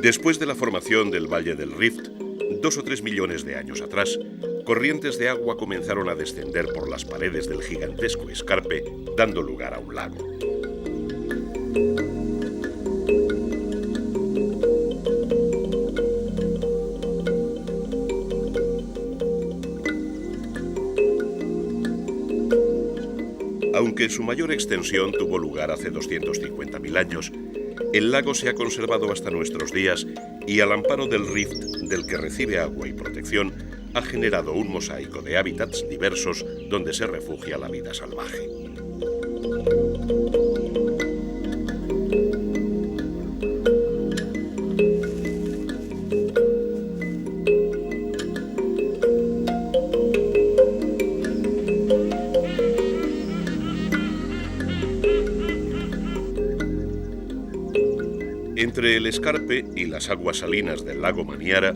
Después de la formación del Valle del Rift, 2 o 3 millones de años atrás, corrientes de agua comenzaron a descender por las paredes del gigantesco escarpe, dando lugar a un lago. Aunque su mayor extensión tuvo lugar hace 250.000 años, el lago se ha conservado hasta nuestros días y al amparo del rift, del que recibe agua y protección, ha generado un mosaico de hábitats diversos donde se refugia la vida salvaje. Entre el escarpe y las aguas salinas del lago Manyara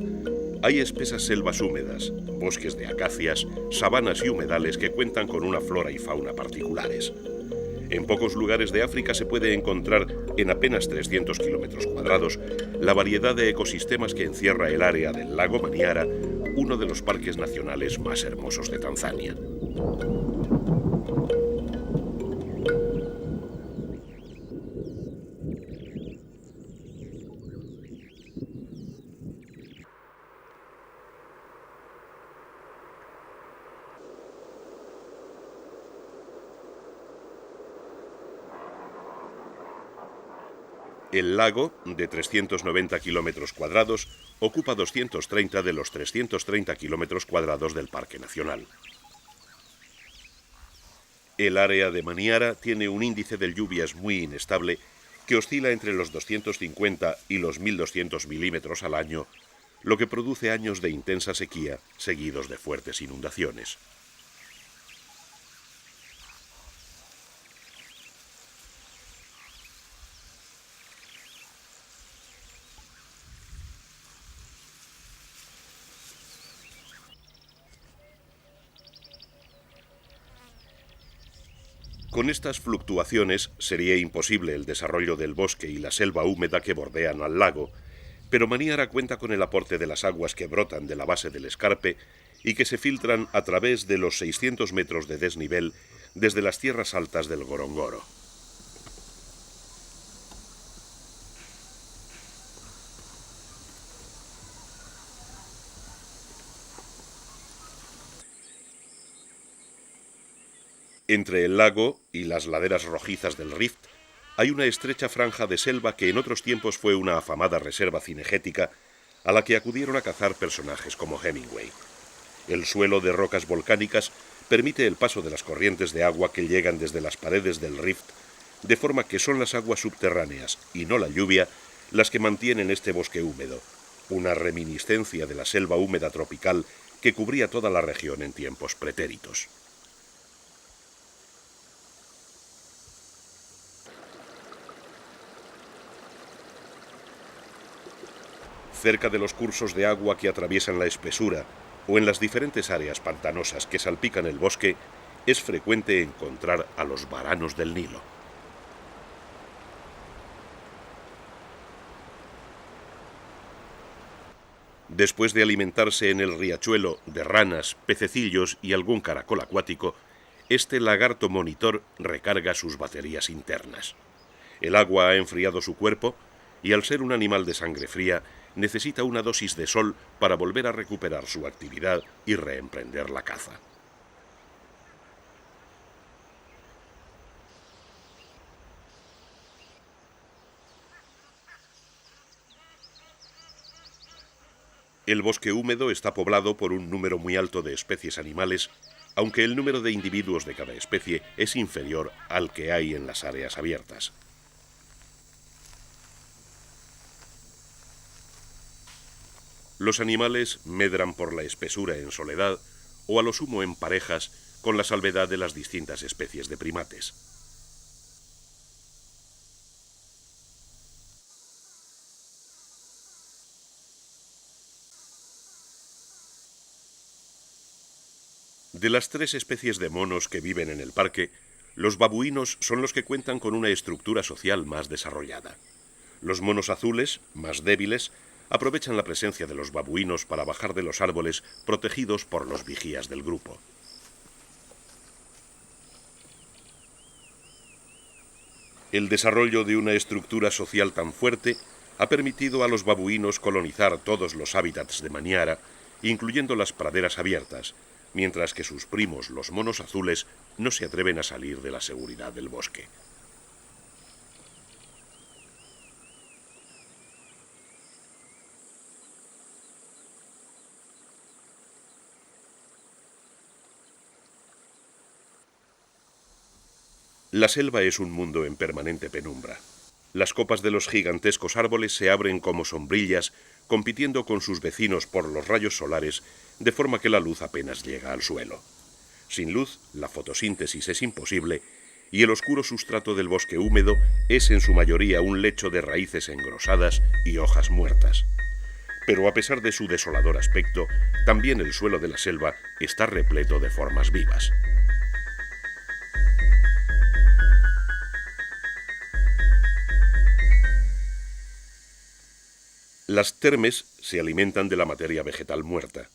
hay espesas selvas húmedas, bosques de acacias, sabanas y humedales que cuentan con una flora y fauna particulares. En pocos lugares de África se puede encontrar, en apenas 300 kilómetros cuadrados, la variedad de ecosistemas que encierra el área del lago Manyara, uno de los parques nacionales más hermosos de Tanzania. El lago, de 390 kilómetros cuadrados, ocupa 230 de los 330 kilómetros cuadrados del Parque Nacional. El área de Manyara tiene un índice de lluvias muy inestable que oscila entre los 250 y los 1.200 milímetros al año, lo que produce años de intensa sequía seguidos de fuertes inundaciones. Con estas fluctuaciones sería imposible el desarrollo del bosque y la selva húmeda que bordean al lago, pero Manyara cuenta con el aporte de las aguas que brotan de la base del escarpe y que se filtran a través de los 600 metros de desnivel desde las tierras altas del Gorongoro. Entre el lago y las laderas rojizas del Rift hay una estrecha franja de selva que en otros tiempos fue una afamada reserva cinegética a la que acudieron a cazar personajes como Hemingway. El suelo de rocas volcánicas permite el paso de las corrientes de agua que llegan desde las paredes del Rift, de forma que son las aguas subterráneas y no la lluvia las que mantienen este bosque húmedo, una reminiscencia de la selva húmeda tropical que cubría toda la región en tiempos pretéritos. Cerca de los cursos de agua que atraviesan la espesura o en las diferentes áreas pantanosas que salpican el bosque, es frecuente encontrar a los varanos del Nilo. Después de alimentarse en el riachuelo de ranas, pececillos y algún caracol acuático, este lagarto monitor recarga sus baterías internas. El agua ha enfriado su cuerpo y, al ser un animal de sangre fría, necesita una dosis de sol para volver a recuperar su actividad y reemprender la caza. El bosque húmedo está poblado por un número muy alto de especies animales, aunque el número de individuos de cada especie es inferior al que hay en las áreas abiertas. Los animales medran por la espesura en soledad o a lo sumo en parejas, con la salvedad de las distintas especies de primates. De las 3 especies de monos que viven en el parque, los babuinos son los que cuentan con una estructura social más desarrollada. Los monos azules, más débiles, aprovechan la presencia de los babuinos para bajar de los árboles protegidos por los vigías del grupo. El desarrollo de una estructura social tan fuerte ha permitido a los babuinos colonizar todos los hábitats de Maniara, incluyendo las praderas abiertas, mientras que sus primos, los monos azules, no se atreven a salir de la seguridad del bosque. La selva es un mundo en permanente penumbra. Las copas de los gigantescos árboles se abren como sombrillas, compitiendo con sus vecinos por los rayos solares, de forma que la luz apenas llega al suelo. Sin luz, la fotosíntesis es imposible, y el oscuro sustrato del bosque húmedo es en su mayoría un lecho de raíces engrosadas y hojas muertas. Pero a pesar de su desolador aspecto, también el suelo de la selva está repleto de formas vivas. Las termes se alimentan de la materia vegetal muerta.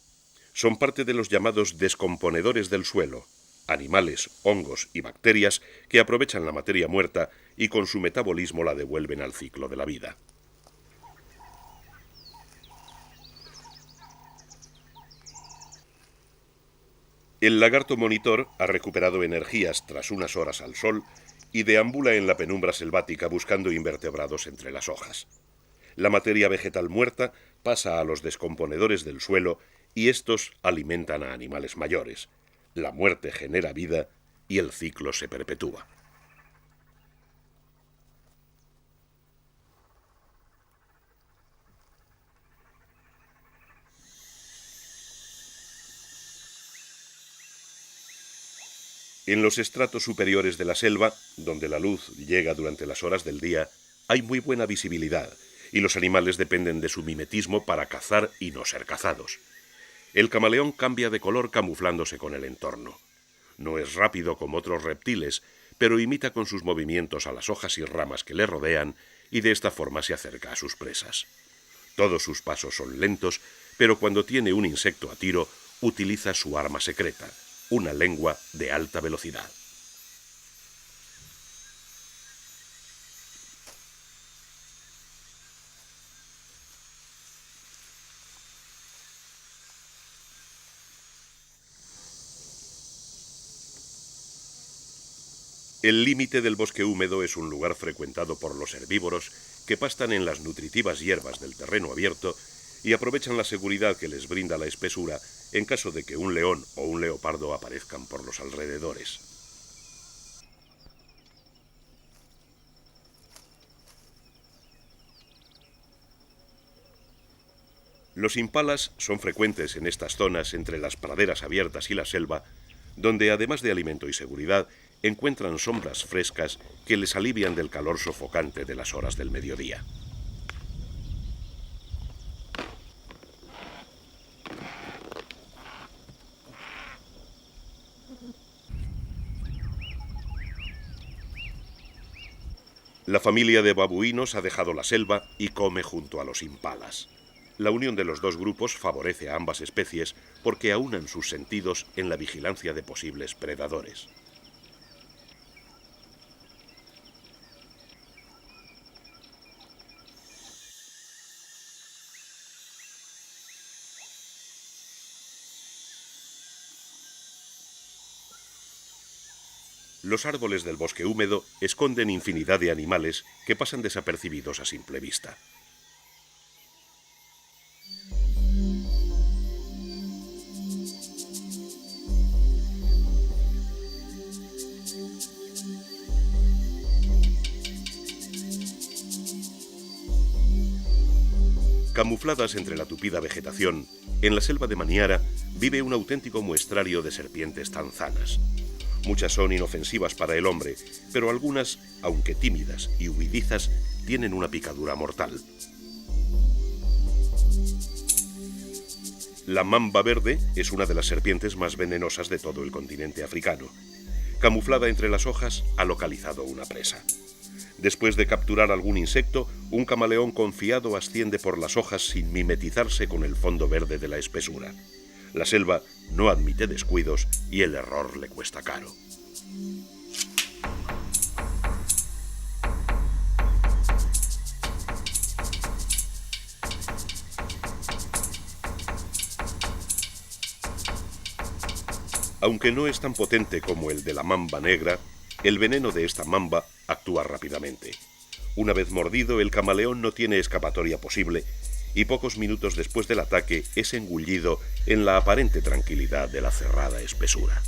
Son parte de los llamados descomponedores del suelo, animales, hongos y bacterias que aprovechan la materia muerta y con su metabolismo la devuelven al ciclo de la vida. El lagarto monitor ha recuperado energías tras unas horas al sol y deambula en la penumbra selvática buscando invertebrados entre las hojas. La materia vegetal muerta pasa a los descomponedores del suelo y estos alimentan a animales mayores. La muerte genera vida y el ciclo se perpetúa. En los estratos superiores de la selva, donde la luz llega durante las horas del día, hay muy buena visibilidad, y los animales dependen de su mimetismo para cazar y no ser cazados. El camaleón cambia de color camuflándose con el entorno. No es rápido como otros reptiles, pero imita con sus movimientos a las hojas y ramas que le rodean y de esta forma se acerca a sus presas. Todos sus pasos son lentos, pero cuando tiene un insecto a tiro, utiliza su arma secreta, una lengua de alta velocidad. El límite del bosque húmedo es un lugar frecuentado por los herbívoros que pastan en las nutritivas hierbas del terreno abierto y aprovechan la seguridad que les brinda la espesura en caso de que un león o un leopardo aparezcan por los alrededores. Los impalas son frecuentes en estas zonas entre las praderas abiertas y la selva, donde además de alimento y seguridad, encuentran sombras frescas que les alivian del calor sofocante de las horas del mediodía. La familia de babuinos ha dejado la selva y come junto a los impalas. La unión de los dos grupos favorece a ambas especies porque aúnan sus sentidos en la vigilancia de posibles predadores. Los árboles del bosque húmedo esconden infinidad de animales que pasan desapercibidos a simple vista. Camufladas entre la tupida vegetación, en la selva de Maniara vive un auténtico muestrario de serpientes tanzanas. Muchas son inofensivas para el hombre, pero algunas, aunque tímidas y huidizas, tienen una picadura mortal. La mamba verde es una de las serpientes más venenosas de todo el continente africano. Camuflada entre las hojas, ha localizado una presa. Después de capturar algún insecto, Un camaleón confiado asciende por las hojas sin mimetizarse con el fondo verde de la espesura. La selva no admite descuidos y el error le cuesta caro. Aunque no es tan potente como el de la mamba negra, el veneno de esta mamba actúa rápidamente. Una vez mordido, el camaleón no tiene escapatoria posible y pocos minutos después del ataque es engullido en la aparente tranquilidad de la cerrada espesura.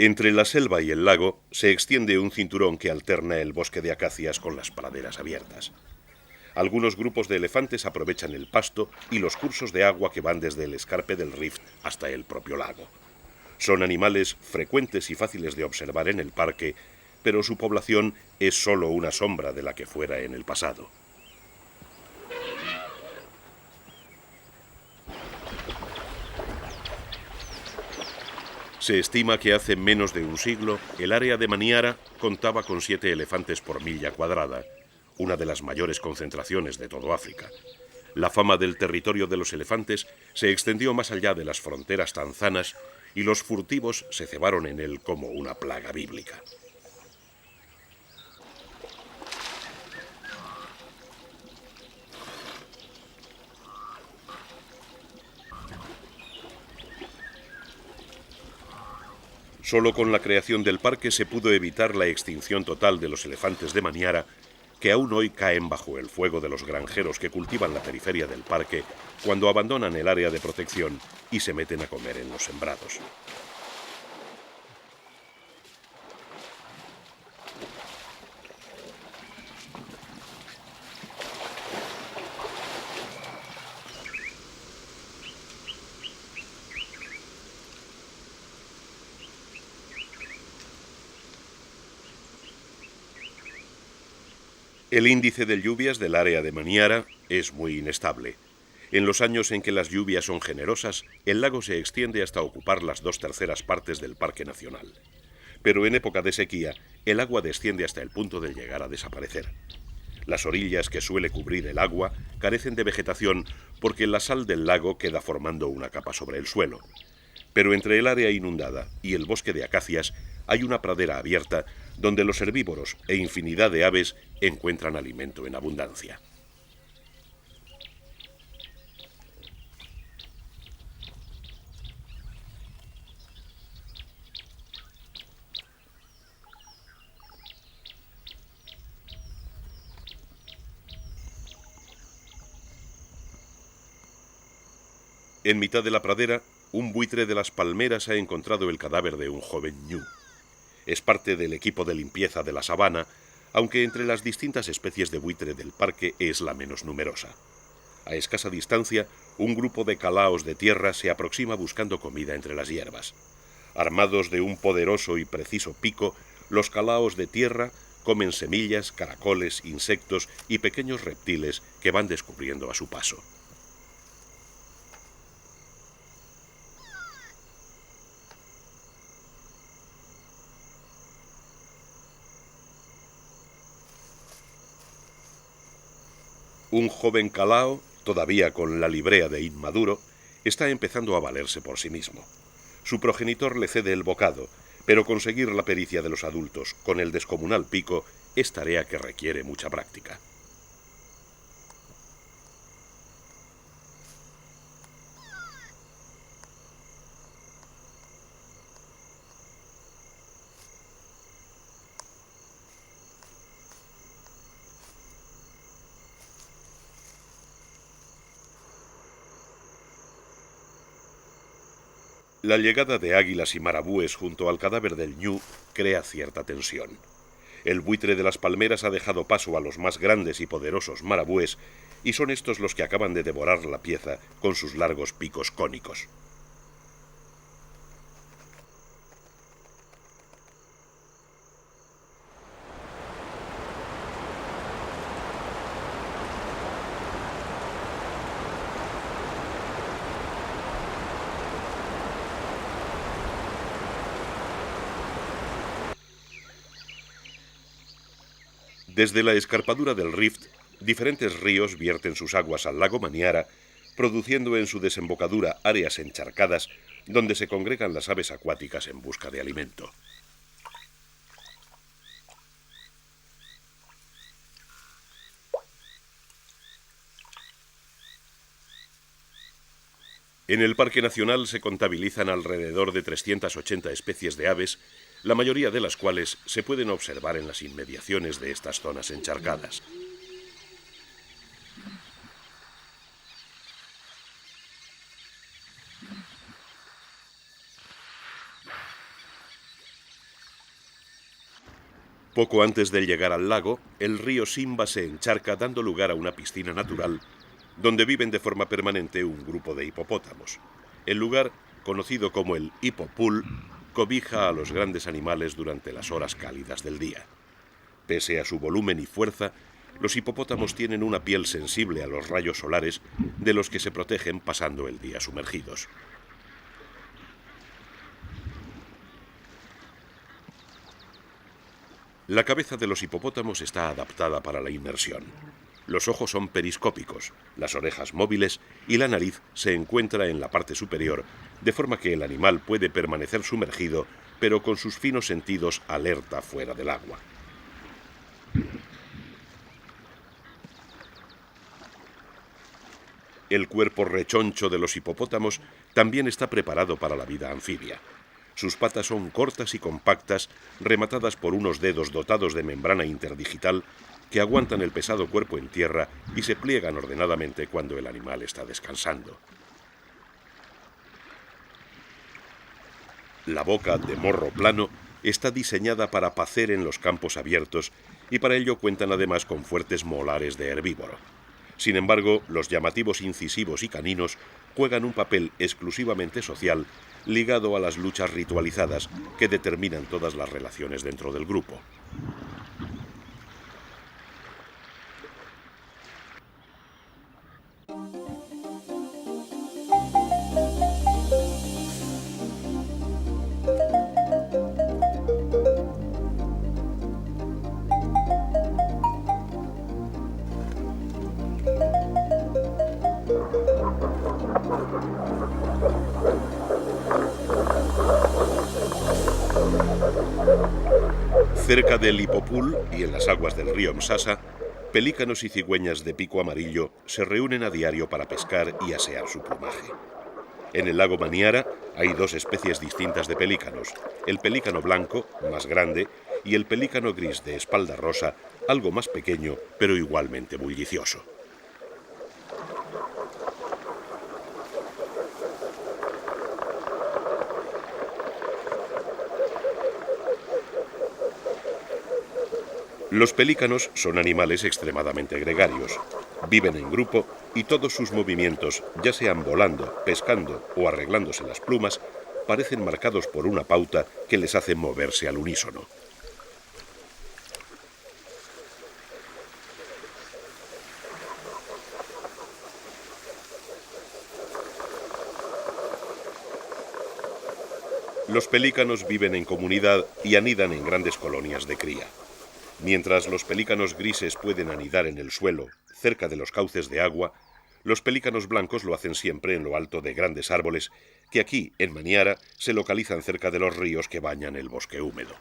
Entre la selva y el lago se extiende un cinturón que alterna el bosque de acacias con las praderas abiertas. Algunos grupos de elefantes aprovechan el pasto y los cursos de agua que van desde el escarpe del rift hasta el propio lago. Son animales frecuentes y fáciles de observar en el parque, pero su población es solo una sombra de la que fuera en el pasado. Se estima que hace menos de un siglo el área de Maniara contaba con 7 elefantes por milla cuadrada, una de las mayores concentraciones de todo África. La fama del territorio de los elefantes se extendió más allá de las fronteras tanzanas y los furtivos se cebaron en él como una plaga bíblica. Solo con la creación del parque se pudo evitar la extinción total de los elefantes de Maniara, que aún hoy caen bajo el fuego de los granjeros que cultivan la periferia del parque cuando abandonan el área de protección y se meten a comer en los sembrados. El índice de lluvias del área de Maniara es muy inestable. En los años en que las lluvias son generosas, el lago se extiende hasta ocupar las 2/3 partes del Parque Nacional. Pero en época de sequía, el agua desciende hasta el punto de llegar a desaparecer. Las orillas que suele cubrir el agua carecen de vegetación porque la sal del lago queda formando una capa sobre el suelo. Pero entre el área inundada y el bosque de acacias hay una pradera abierta donde los herbívoros e infinidad de aves encuentran alimento en abundancia. En mitad de la pradera, un buitre de las palmeras ha encontrado el cadáver de un joven ñu. Es parte del equipo de limpieza de la sabana, aunque entre las distintas especies de buitre del parque es la menos numerosa. A escasa distancia, un grupo de calaos de tierra se aproxima buscando comida entre las hierbas. Armados de un poderoso y preciso pico, los calaos de tierra comen semillas, caracoles, insectos y pequeños reptiles que van descubriendo a su paso. Un joven calao, todavía con la librea de inmaduro, está empezando a valerse por sí mismo. Su progenitor le cede el bocado, pero conseguir la pericia de los adultos con el descomunal pico es tarea que requiere mucha práctica. La llegada de águilas y marabúes junto al cadáver del ñu crea cierta tensión. El buitre de las palmeras ha dejado paso a los más grandes y poderosos marabúes, y son estos los que acaban de devorar la pieza con sus largos picos cónicos. Desde la escarpadura del Rift, diferentes ríos vierten sus aguas al lago Maniara, produciendo en su desembocadura áreas encharcadas donde se congregan las aves acuáticas en busca de alimento. En el Parque Nacional se contabilizan alrededor de 380 especies de aves, la mayoría de las cuales se pueden observar en las inmediaciones de estas zonas encharcadas. Poco antes de llegar al lago, el río Simba se encharca dando lugar a una piscina natural donde viven de forma permanente un grupo de hipopótamos. El lugar, conocido como el Hippopool, cobija a los grandes animales durante las horas cálidas del día. Pese a su volumen y fuerza, los hipopótamos tienen una piel sensible a los rayos solares de los que se protegen pasando el día sumergidos. La cabeza de los hipopótamos está adaptada para la inmersión. Los ojos son periscópicos, las orejas móviles y la nariz se encuentra en la parte superior, de forma que el animal puede permanecer sumergido, pero con sus finos sentidos alerta fuera del agua. El cuerpo rechoncho de los hipopótamos también está preparado para la vida anfibia. Sus patas son cortas y compactas, rematadas por unos dedos dotados de membrana interdigital que aguantan el pesado cuerpo en tierra y se pliegan ordenadamente cuando el animal está descansando. La boca, de morro plano, está diseñada para pacer en los campos abiertos y para ello cuentan además con fuertes molares de herbívoro. Sin embargo, los llamativos incisivos y caninos juegan un papel exclusivamente social ligado a las luchas ritualizadas que determinan todas las relaciones dentro del grupo. Cerca del Hippopool y en las aguas del río Msasa, pelícanos y cigüeñas de pico amarillo se reúnen a diario para pescar y asear su plumaje. En el lago Maniara hay dos especies distintas de pelícanos, el pelícano blanco, más grande, y el pelícano gris de espalda rosa, algo más pequeño, pero igualmente bullicioso. Los pelícanos son animales extremadamente gregarios. Viven en grupo y todos sus movimientos, ya sean volando, pescando o arreglándose las plumas, parecen marcados por una pauta que les hace moverse al unísono. Los pelícanos viven en comunidad y anidan en grandes colonias de cría. Mientras los pelícanos grises pueden anidar en el suelo, cerca de los cauces de agua, los pelícanos blancos lo hacen siempre en lo alto de grandes árboles que aquí, en Maniara, se localizan cerca de los ríos que bañan el bosque húmedo.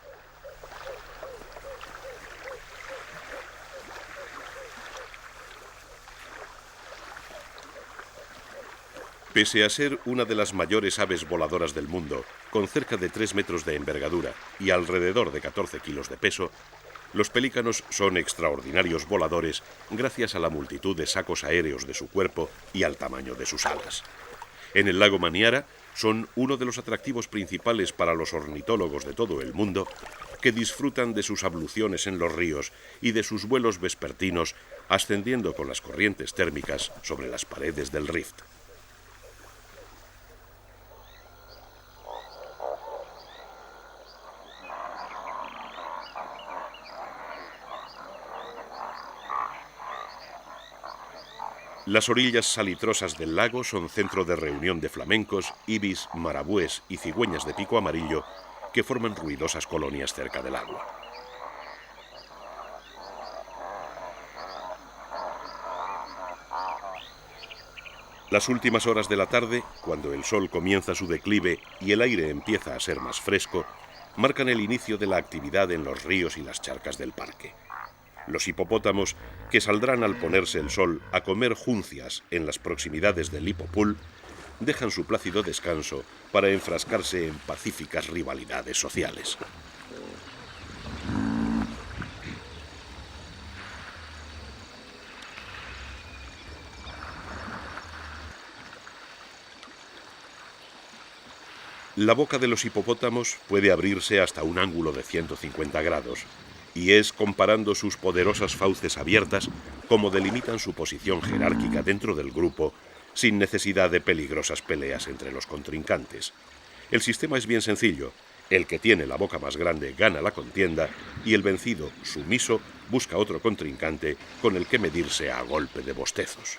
Pese a ser una de las mayores aves voladoras del mundo, con cerca de 3 metros de envergadura y alrededor de 14 kilos de peso, los pelícanos son extraordinarios voladores gracias a la multitud de sacos aéreos de su cuerpo y al tamaño de sus alas. En el lago Maniara son uno de los atractivos principales para los ornitólogos de todo el mundo que disfrutan de sus abluciones en los ríos y de sus vuelos vespertinos ascendiendo con las corrientes térmicas sobre las paredes del rift. Las orillas salitrosas del lago son centro de reunión de flamencos, ibis, marabúes y cigüeñas de pico amarillo que forman ruidosas colonias cerca del agua. Las últimas horas de la tarde, cuando el sol comienza su declive y el aire empieza a ser más fresco, marcan el inicio de la actividad en los ríos y las charcas del parque. Los hipopótamos, que saldrán al ponerse el sol a comer juncias en las proximidades del Hipopool, dejan su plácido descanso para enfrascarse en pacíficas rivalidades sociales. La boca de los hipopótamos puede abrirse hasta un ángulo de 150 grados, y es comparando sus poderosas fauces abiertas como delimitan su posición jerárquica dentro del grupo, sin necesidad de peligrosas peleas entre los contrincantes. El sistema es bien sencillo. El que tiene la boca más grande gana la contienda y el vencido, sumiso, busca otro contrincante con el que medirse a golpe de bostezos.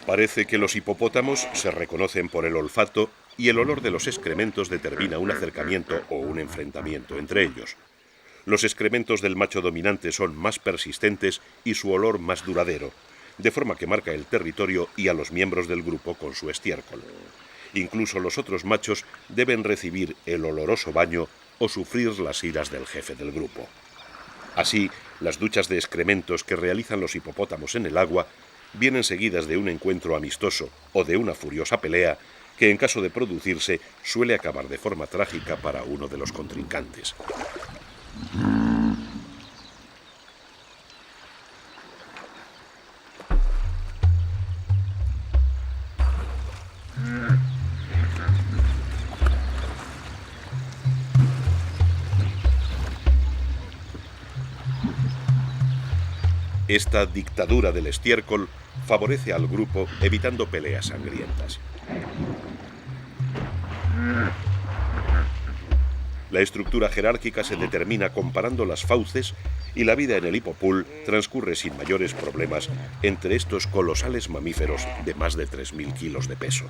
Parece que los hipopótamos se reconocen por el olfato y el olor de los excrementos determina un acercamiento o un enfrentamiento entre ellos. Los excrementos del macho dominante son más persistentes y su olor más duradero, de forma que marca el territorio y a los miembros del grupo con su estiércol. Incluso los otros machos deben recibir el oloroso baño o sufrir las iras del jefe del grupo. Así, las duchas de excrementos que realizan los hipopótamos en el agua vienen seguidas de un encuentro amistoso o de una furiosa pelea que, en caso de producirse, suele acabar de forma trágica para uno de los contrincantes. Esta dictadura del estiércol favorece al grupo evitando peleas sangrientas. La estructura jerárquica se determina comparando las fauces y la vida en el Hipopool transcurre sin mayores problemas entre estos colosales mamíferos de más de 3.000 kilos de peso.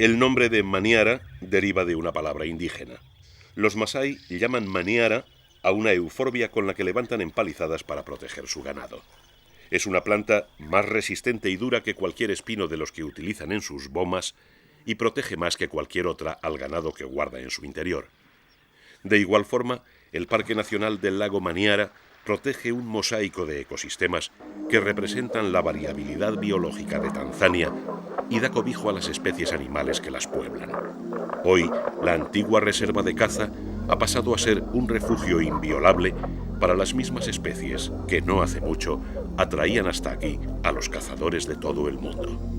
El nombre de maniara deriva de una palabra indígena. Los masái llaman maniara a una euforbia con la que levantan empalizadas para proteger su ganado. Es una planta más resistente y dura que cualquier espino de los que utilizan en sus bomas y protege más que cualquier otra al ganado que guarda en su interior. De igual forma, el Parque Nacional del Lago Maniara protege un mosaico de ecosistemas que representan la variabilidad biológica de Tanzania y da cobijo a las especies animales que las pueblan. Hoy, la antigua reserva de caza ha pasado a ser un refugio inviolable para las mismas especies que no hace mucho atraían hasta aquí a los cazadores de todo el mundo.